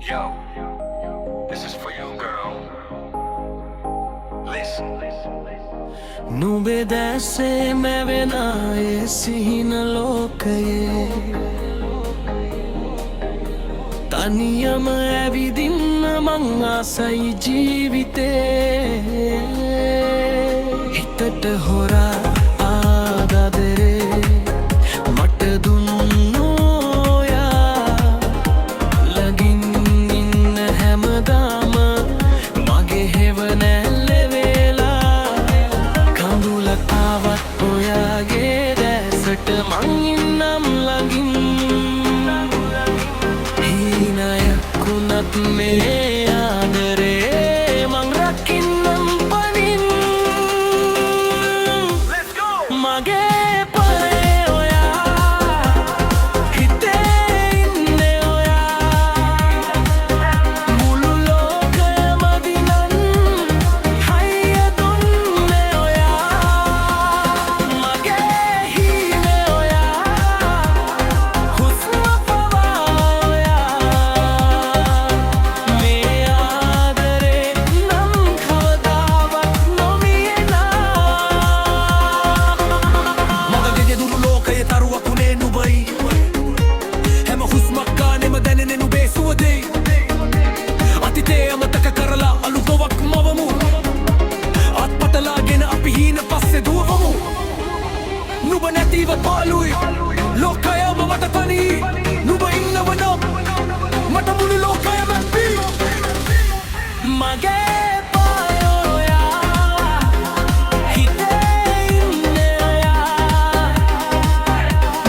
Yo, this is for you, girl. Listen. නුඹේ දැසේ මැවෙන ඒ සිහින ලෝකයේ තනියම ඇවිදින්න මං ආසයි ජීවිතේ හිතට හොරා ආදරේ මට දුන්නෝයා ලගින් ඉන්න හැමදාම මගේ හෙවනැල්ල වෙලා කඳුලක් ආවත් ඔයාගේ දැසට මං ඉන්නම් ළඟින් හීනයක් වුණත් මේ ආදරේ මං රකින්නම් පනින් මගේ පරේ ඔයා හිතේ ඉන්නේ ඔයා මුළු ලෝකයම දිනන් හයිය දුන්නේ ඔයා මගේ හීනේ ඔයා හුස්ම පවා ඔයා මේ ආදරේ නම් කවදාවත් නොමියෙනා මගගේ දුරු ලෝකයේ තරුවක් උනේ නුඹයි හැම හුස්මක් ගානෙම දැනෙන්නේ නුඹේ සුවඳේ අතීතේ අමතක කරලා අලුත් ඔවක් මවමු අත්පතලාගෙන අපි හීන පස්සේ දුවමු නුඹ නැතිව පාළුයි ලෝකයම මට තනි නුඹ ඉන්නව නම් මට මුළු ලෝකයම හැපි මගේ පාය ඔයා හිතේ ඉන්නේ ඔයා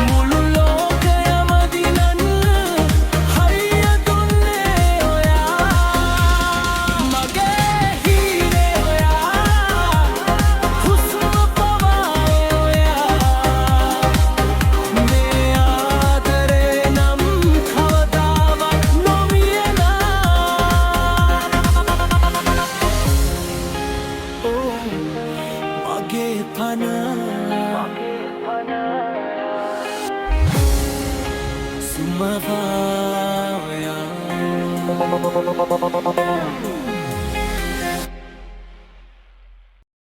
මුළු ලෝකයම දිනන් හරිය දුන්නේ ඔයා මගේ හීනේ ඔයා හුස්ම පවා ඔයා මේ ආදරේ නම් කවදාවත් නොමියෙනා මගේ පන සුමවා ඔයා